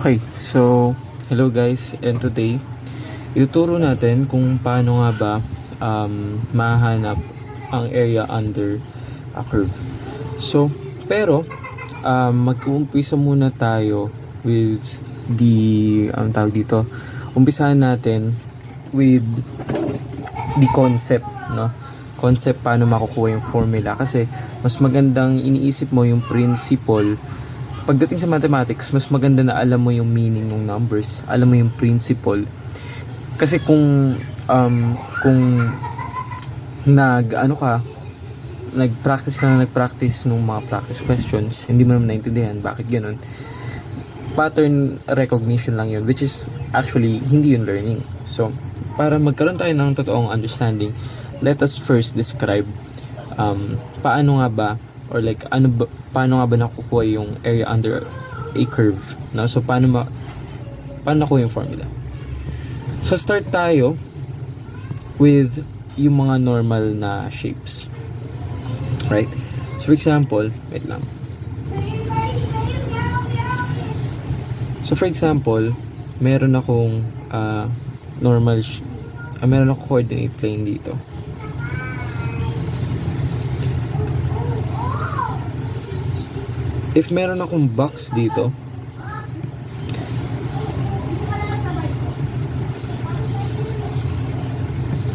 Okay, so hello guys, and today ituturo natin kung paano nga ba mahanap ang area under a curve. So, pero mag-uumpisa muna tayo with ang tawag dito. Umpisahan natin with the concept, no? Concept paano makukuha yung formula kasi mas magandang iniisip mo yung principle. Pagdating sa mathematics, mas maganda na alam mo yung meaning ng numbers, alam mo yung principle. Kasi kung nagpractice nung mga practice questions, hindi mo naman naintindihan bakit ganun. Pattern recognition lang yun, which is actually hindi yun learning. So, para magkaroon tayo ng totoong understanding, let us first describe paano nga ba paano nga ba nakukuha yung area under a curve, no? So paano nakuha yung formula. So start tayo with yung mga normal na shapes, right? So for example, wait lang. So for example, meron akong meron akong coordinate plane dito. If meron akong box dito,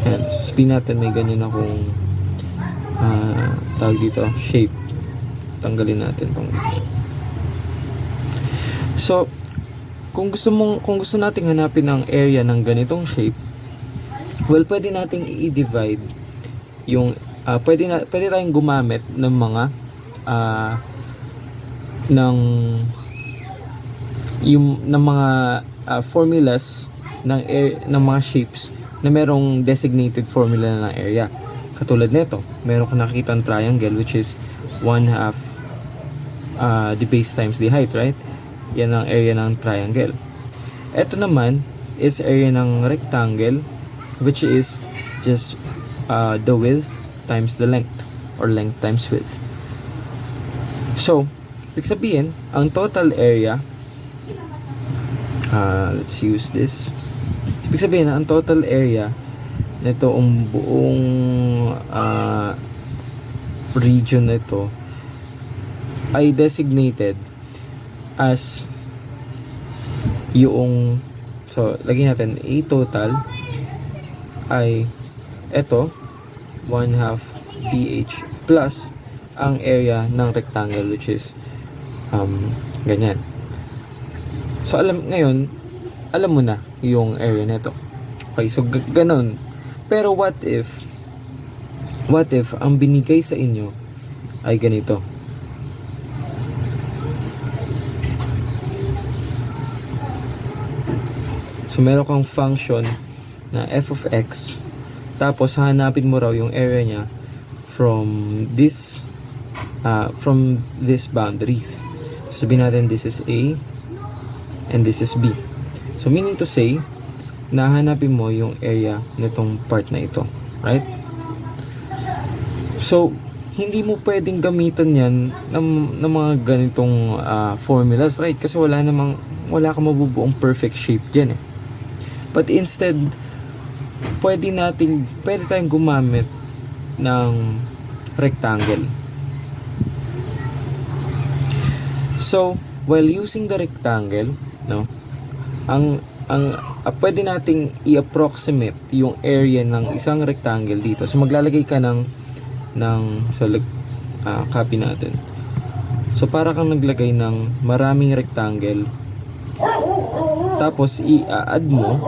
yan, sabihin natin may ganyan akong tawag dito, shape. Tanggalin natin tong. So, kung gusto nating hanapin ang area ng ganitong shape, well, pwede nating i-divide yung pwede tayong gumamit ng mga formulas ng mga shapes na merong designated formula ng area. Katulad nito, meron kang nakikitang triangle which is 1/2 the base times the height, right? Yan ang area ng triangle. Ito naman is area ng rectangle which is just the width times the length or length times width. So, ibig sabihin, ang total area, let's use this. Ibig sabihin, ang total area nito ang buong region na ito ay designated as yung, so, lagyan natin, a total ay ito, 1/2 pH plus ang area ng rectangle which is ganyan. So alam mo na yung area nito. Okay, so ganun. Pero what if ang binigay sa inyo ay ganito? So meron kang function na f of x, tapos hanapin mo raw yung area niya from these boundaries. So sabihin natin this is A and this is B. So meaning to say, nahanapin mo yung area nitong part na ito, right? So hindi mo pwedeng gamitan yan ng mga ganitong formulas, right? Kasi wala kang mabubuong perfect shape diyan eh. But instead, pwede tayong gumamit ng rectangle. So, while using the rectangle, no, pwede nating i-approximate yung area ng isang rectangle dito. So, maglalagay ka copy natin. So, para kang naglagay ng maraming rectangle. Tapos, i-add mo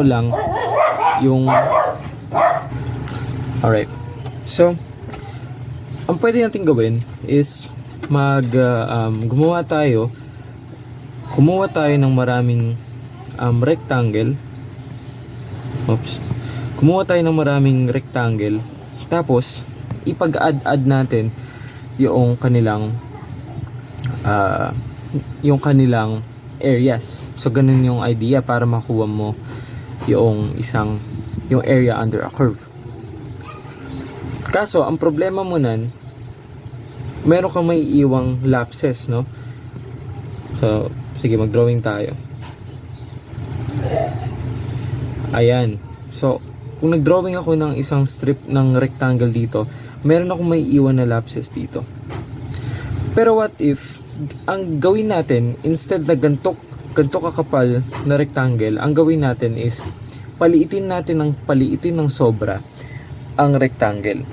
lang yung, alright. So, ang pwede natin gawin is kumuha tayo ng maraming rectangle. Kumuha tayo ng maraming rectangle, tapos ipag-add natin yung kanilang areas. So ganun yung idea para makuha mo yung area under a curve. Kaso ang problema mo nan, meron kang may iwang lapses, no? So, sige, mag-drawing tayo. Ayan. So, kung nag-drawing ako ng isang strip ng rectangle dito, meron akong may iwan na lapses dito. Pero what if, ang gawin natin, instead na ganito kakapal na rectangle, ang gawin natin is, paliitin ng sobra ang rectangle.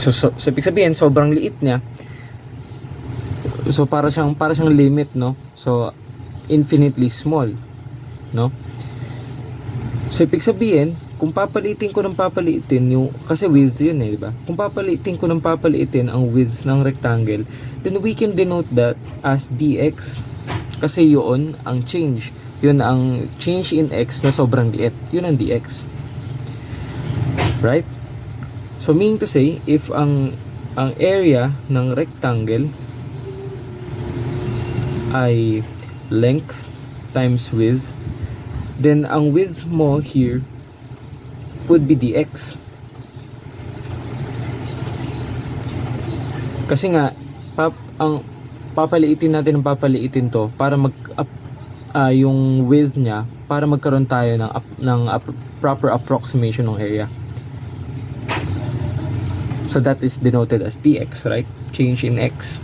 So ibig sabihin, sobrang liit niya. So, para siyang limit, no? So, infinitely small, no? So, ibig sabihin, kung papaliitin ko ng papaliitin yung, kasi width yun di ba? Kung papaliitin ko ng papaliitin ang width ng rectangle, then we can denote that as dx. Kasi yun ang change. Yun ang change in x na sobrang liit. Yun ang dx. Right? So, meaning to say, if ang area ng rectangle ay length times width, then ang width mo here would be dx. Kasi nga ang papaliitin natin to para yung width niya para magkaroon tayo ng proper approximation ng area. So that is denoted as dx, right? Change in x.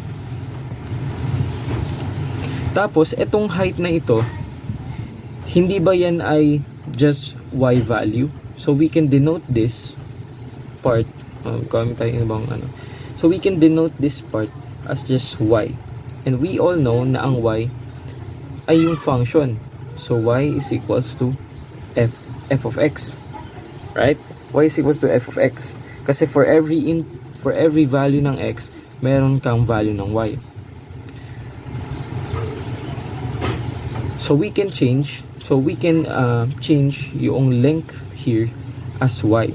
Tapos itong height na ito, hindi ba yan ay just y value? So we can denote this part, so we can denote this part as just y. And we all know na ang y ay yung function. So y is equals to f of x. Right? Y is equals to f of x. Kasi for every value ng x, meron kang value ng y. So we can change yung length here as y.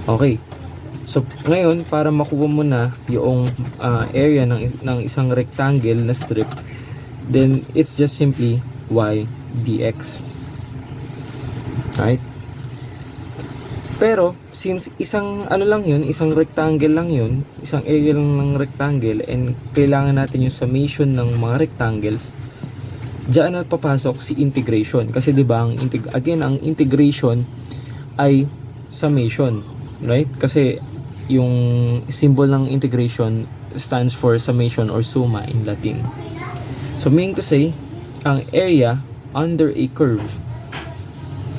Okay. So ngayon, para makuha mo na yung area ng isang rectangle na strip, then it's just simply y dx. Right? Pero since isang isang rectangle lang yun, isang area lang ng rectangle, and kailangan natin yung summation ng mga rectangles, diyan na papasok si integration. Kasi 'di ba ang integration ay summation, right? Kasi yung symbol ng integration stands for summation or summa in Latin. So meaning to say, ang area under a curve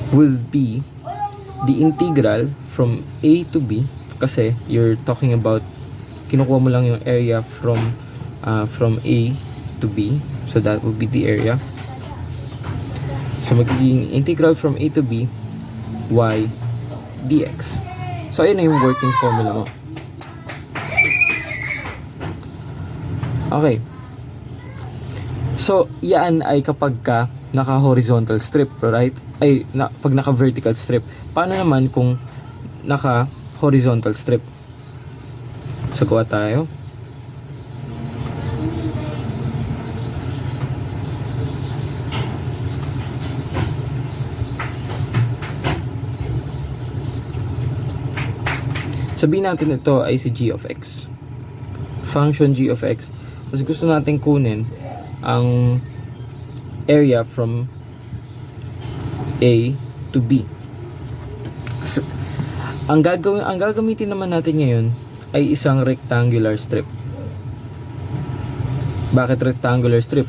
will be the integral from A to B, kasi you're talking about, kinukuha mo lang yung area from A to B, so that would be the area. So magiging integral from A to B y dx. So ayun na yung working formula mo. Okay. So yan ay kapag ka naka-horizontal strip, right? Pag naka-vertical strip. Paano naman kung naka-horizontal strip? So, kuha tayo. Sabihin natin ito ay si g of x. Function g of x. Tapos gusto natin kunin ang area from A to B. Ang gagamitin naman natin ngayon ay isang rectangular strip. Bakit rectangular strip?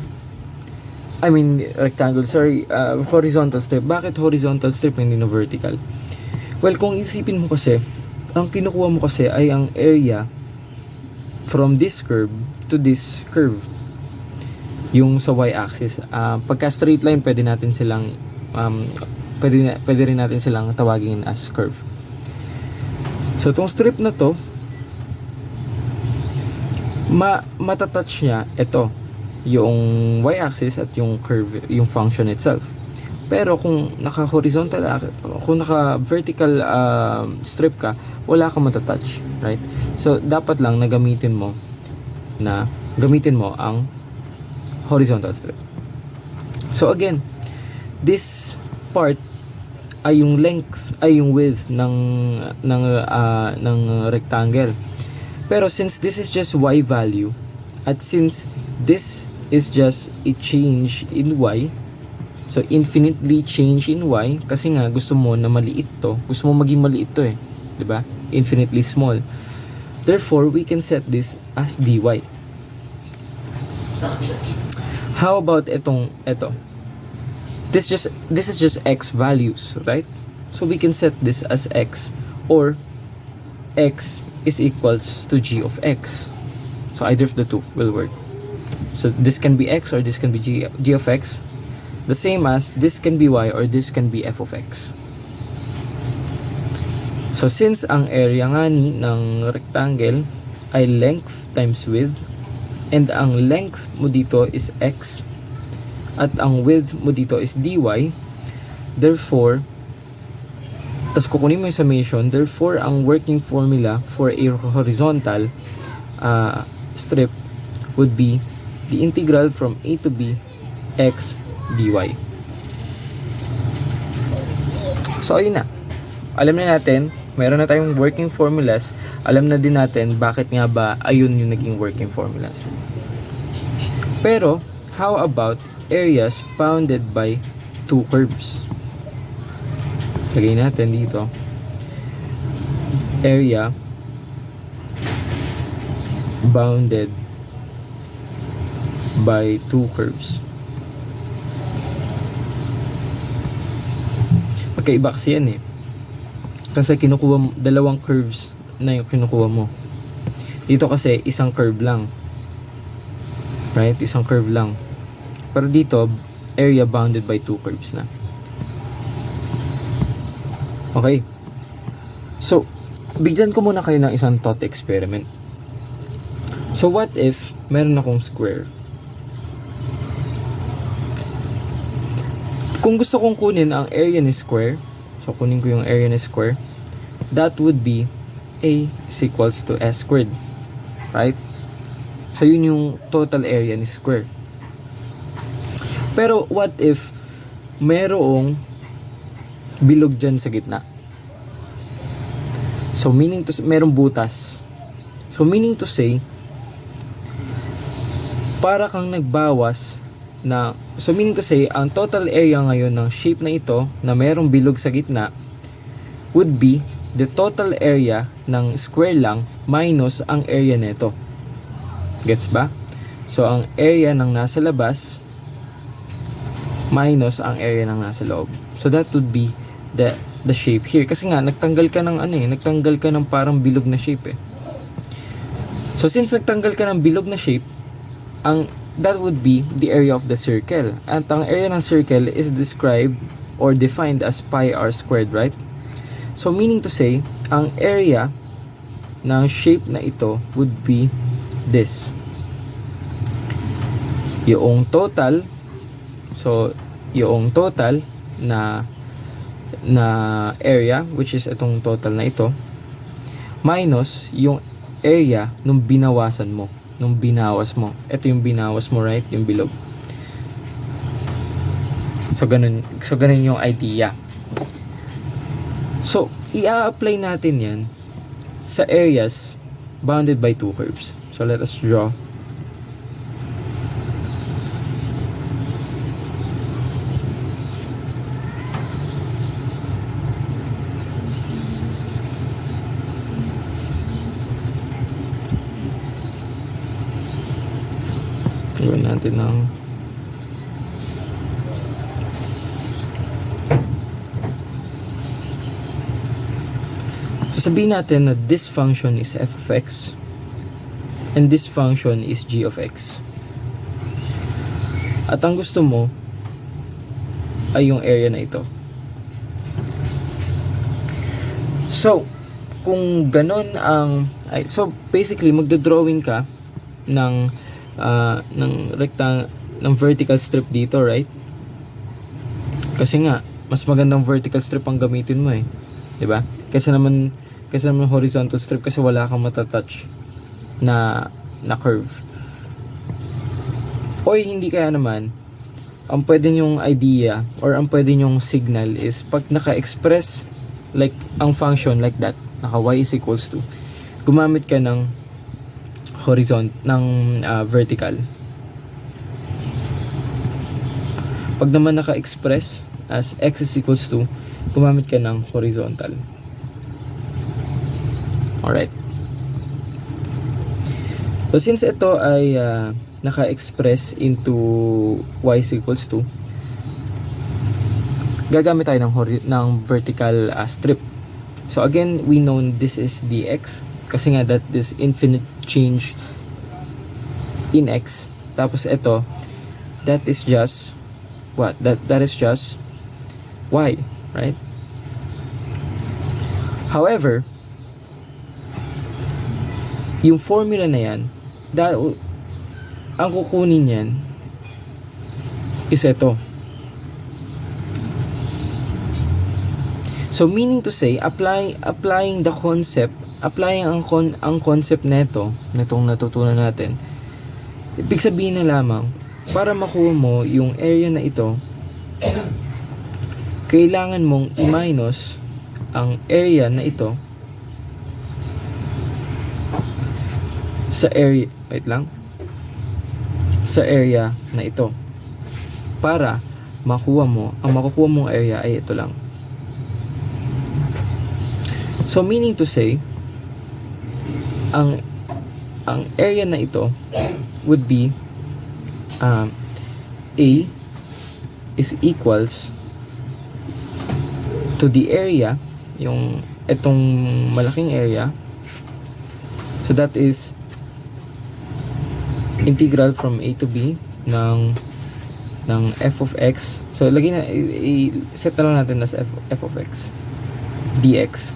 Horizontal strip. Bakit horizontal strip hindi na vertical? Well, kung isipin mo kasi, ang kinukuha mo kasi ay ang area from this curve to this curve. Yung sa y-axis. Pagka straight line, pwede rin natin silang tawagin as curve. So, itong strip na to, matatouch niya ito, yung y-axis at yung curve, yung function itself. Pero kung naka-horizontal, kung naka-vertical strip ka, wala kang matatouch, right? So, dapat lang na gamitin mo ang horizontal strip. So, again, this part ay yung length, ay yung width ng rectangle. Pero since this is just y value, At since this is just a change in y, so infinitely change in y, kasi nga gusto mo na maliit to, gusto mo maging maliit to eh, 'di ba? Infinitely small. Therefore, we can set this as dy. How about ito? This is just x values, right? So we can set this as x, or x is equals to g of x. So either of the two will work. So this can be x or this can be g of x. The same as this can be y or this can be f of x. So since ang area nga ni ng rectangle ay length times width, and ang length mo dito is x at ang width mo dito is dy, therefore, tas kukunin mo yung summation, therefore ang working formula for a horizontal strip would be the integral from a to b x dy. So ayun na, alam na natin, meron na tayong working formulas, alam na din natin bakit nga ba ayun yung naging working formulas. Pero how about areas bounded by two curves? Lagay natin dito, area bounded by two curves. Magkaiba kasi yan eh, kasi kinukuha mo, dalawang curves na yung kinukuha mo. Dito kasi isang curve lang, right? Isang curve lang. Pero dito, area bounded by two curves na. Okay, so bigyan ko muna kayo ng isang thought experiment. So what if meron akong square? Kung gusto kong kunin ang area ni square, so kunin ko yung area ni square, that would be a is equals to s squared, right? So yun yung total area ni square. Pero what if merong bilog dyan sa gitna? So meaning to, merong butas. So meaning to say, para kang nagbawas na, so meaning to say, ang total area ngayon ng shape na ito na merong bilog sa gitna would be the total area ng square lang minus ang area nito. Gets ba? So ang area ng nasa labas minus ang area ng nasa loob. So that would be the shape here. Kasi nga nagtanggal ka ng nagtanggal ka ng parang bilog na shape eh. So since nagtanggal ka ng bilog na shape, that would be the area of the circle. At ang area ng circle is described or defined as pi r squared, right? So meaning to say, ang area ng shape na ito would be this. Yung total, so yung total na area, which is itong total na ito, minus yung area nung binawasan mo. Nung binawas mo. Ito yung binawas mo, right? Yung bilog. So, ganun yung idea. So, i-apply natin yan sa areas bounded by two curves. So, let us draw. Gawin natin ng sabihin natin na this function is f of x and this function is g of x. At ang gusto mo ay yung area na ito. So, kung ganun so basically magdo-drawing ka ng vertical strip dito, right? Kasi nga mas magandang vertical strip ang gamitin mo eh, 'di ba? Kasi naman horizontal strip kasi wala kang matatouch na curve. O hindi, kaya naman ang pwede nyong idea or ang pwede nyong signal is pag naka-express like ang function like that, naka y is equals to, gumamit ka ng vertical. Pag naman naka-express as x is equals to, gumamit ka ng horizontal. Alright. So since ito ay naka-express into y is equals to, gagamit tayo ng vertical strip. So again, we know this is dx kasi nga that is infinite change in x. Tapos ito, that is just what? That is just y, right? However, yung formula na yan, ang kukunin yan is ito. So meaning to say, applying the concept, ang concept nitong natutunan natin, ibig sabihin na lamang, para makuha mo yung area na ito, kailangan mong i-minus ang area na ito sa area, sa area na ito, para makuha mong area ay ito lang. So meaning to say, ang area na ito would be A is equals to the area, yung itong malaking area, so that is integral from a to b ng f of x. So lagay na, i-set na lang natin as f of x dx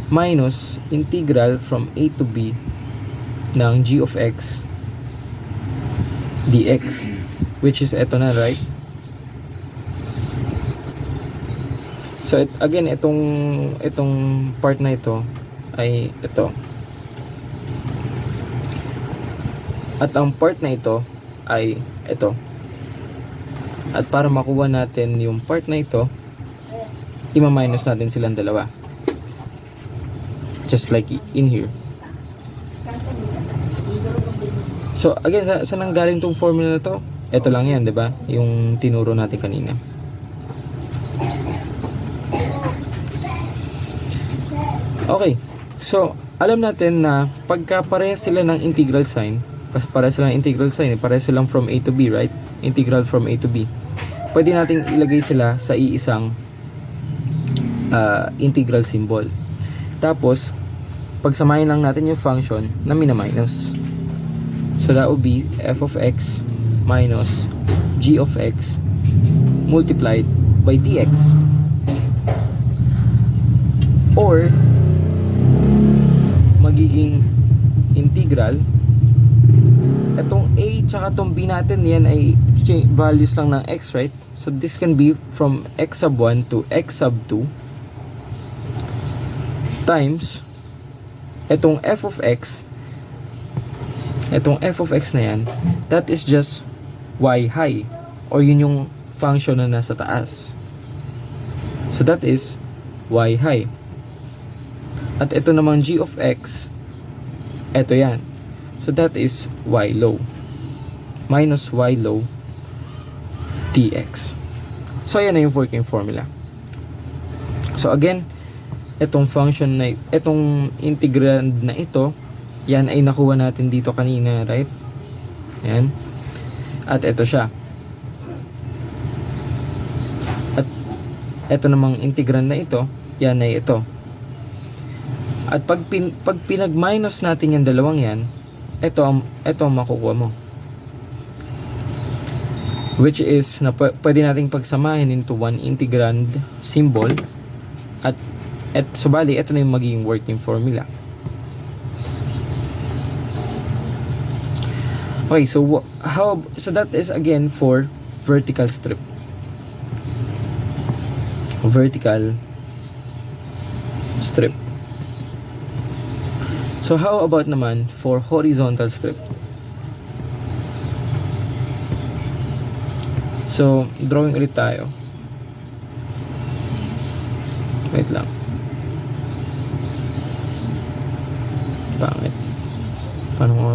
minus integral from a to b ng g of x dx, which is eto na, right? So again, itong part na ito ay ito. At ang part na ito ay ito. At para makuha natin yung part na ito, ima-minus natin silang dalawa. Just like in here. So again, saan nang galing tong formula na to? Ito lang yan, 'di ba? Yung tinuro natin kanina. Okay. So, alam natin na pagka parehas sila ng integral sign, kasi parehas sila ng integral sign, parehas silang from a to b, right? Integral from a to b. Pwede nating ilagay sila sa iisang integral symbol. Tapos, pagsamahin lang natin yung function na mina-minus. So that would be f of x minus g of x multiplied by dx. Or, magiging integral, itong a tsaka itong b natin, yan ay values lang ng x, right? So this can be from x sub 1 to x sub 2 times itong f of x na yan, that is just y high, or yun yung function na nasa taas. So that is y high. At ito namang g of x, ito yan. So that is y low minus y low dx. So ayan na yung working formula. So again, itong function na, itong integrand na ito, yan ay nakuha natin dito kanina, right? Yan. At ito siya. At ito namang integrand na ito, yan ay ito. At pag pinag-minus natin yung dalawang yan, ito ang makukuha mo. Which is, na pwede nating pagsamahin into one integrand symbol. At subali, ito na yung magiging working formula. Okay, so that is again for vertical strip. Vertical strip. So how about naman for horizontal strip? So, drawing ulit tayo. Wait lang. Pangit. Paano mo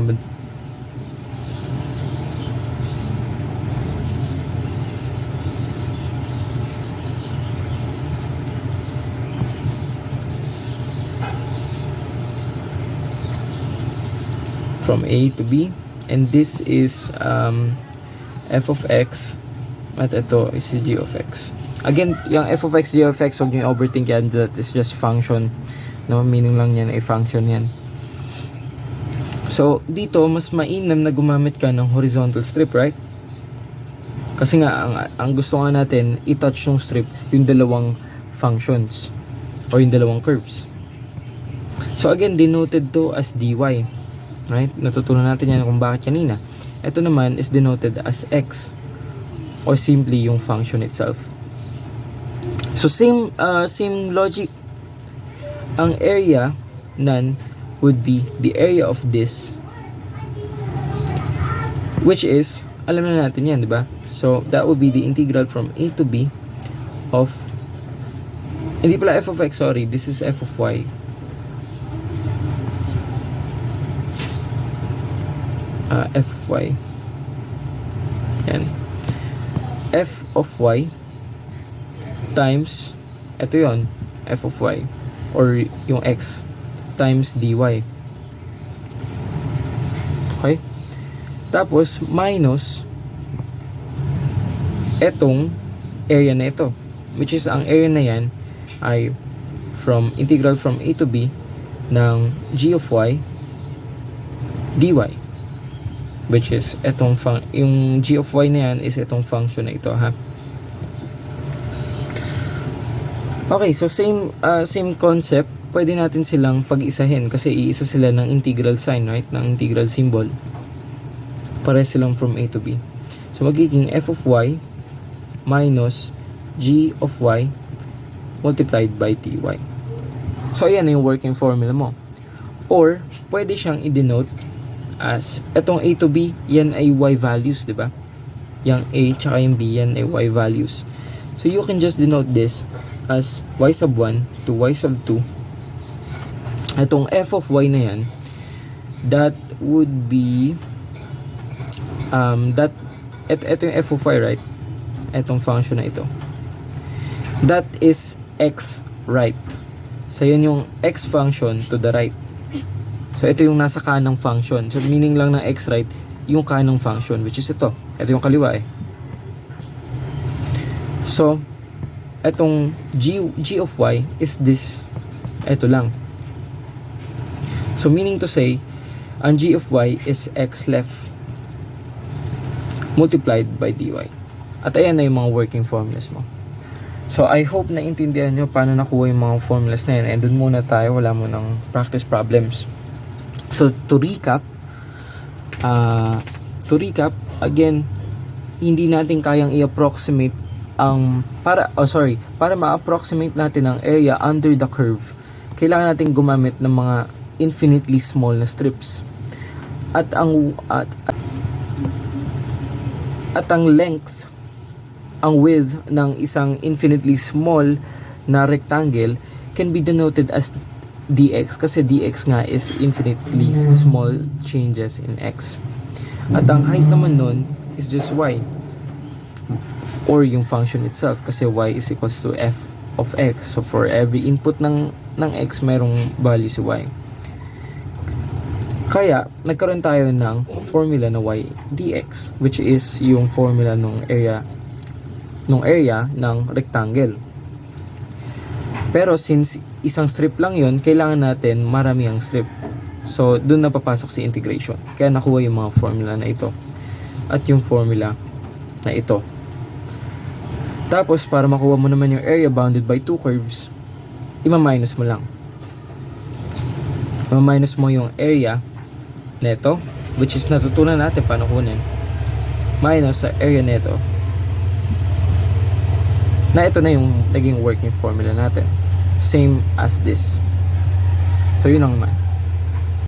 from A to B, and this is f of x, at ito is si g of x. Again, yung f of x, g of x, huwag nyo overthink yan. That is just function, no? Meaning lang yan ay function yan. So dito mas mainam na gumamit ka ng horizontal strip, right? Kasi nga ang gusto nga natin i-touch yung strip yung dalawang functions or yung dalawang curves. So again, denoted to as dy, right? Natutunan natin yan kung bakit kanina. Ito naman is denoted as x, or simply yung function itself. So same logic. Ang area nan would be the area of this, which is, alam na natin yan, di ba? So that would be the integral from a to b of, hindi pala f of x, sorry, this is f of y. F of y. Yan. F of y times, ito yon, f of y, or yung x, times dy. Okay? Tapos, minus etong area na ito, which is ang area na yan ay from integral from a to b ng g of y dy, which is etong yung g of y na yan is etong function na ito, ha. Okay, so same concept. Pwede natin silang pag-isahin kasi iisa sila ng integral sign, right? Ng integral symbol. Pare silang from a to b. So magiging f of y minus g of y multiplied by dy. So ayan na yung working formula mo. Or pwede siyang i-denote as etong a to b, yan ay y values, di ba? Yung a tsaka yung b, yan ay y values. So you can just denote this as y sub 1 to y sub 2. Etong f of y na yan, that would be ito yung f of y, right? Etong function na ito, that is x right. So yan yung x function to the right. So ito yung nasa kanang function. So meaning lang ng x right, yung kanang function, which is ito yung kaliwa eh. So etong g of y is this, ito lang. So meaning to say, ang g of y is x left multiplied by dy. At ayan na yung mga working formulas mo. So I hope na intindihan nyo paano nakuha yung mga formulas na yan. And dun muna tayo, wala mo ng practice problems. So to recap, again, hindi natin kayang i-approximate para ma-approximate natin ang area under the curve. Kailangan natin gumamit ng mga infinitely small na strips. At ang length, ang width ng isang infinitely small na rectangle can be denoted as dx, kasi dx nga is infinitely small changes in x. At ang height naman nun is just y, or yung function itself, kasi y is equals to f of x. So for every input ng x, mayroong value si y. Kaya nagkaroon tayo ng formula na y dx, which is yung formula ng area ng rectangle. Pero since isang strip lang yun, kailangan natin marami ang strip. So dun na papasok si integration. Kaya nakuha yung mga formula na ito at yung formula na ito. Tapos para makuha mo naman yung area bounded by two curves, ima-minus mo lang. Ima-minus mo yung area neto, which is natutunan natin paano kunin, minus sa area neto, na ito na yung naging working formula natin, same as this. So yun lang naman.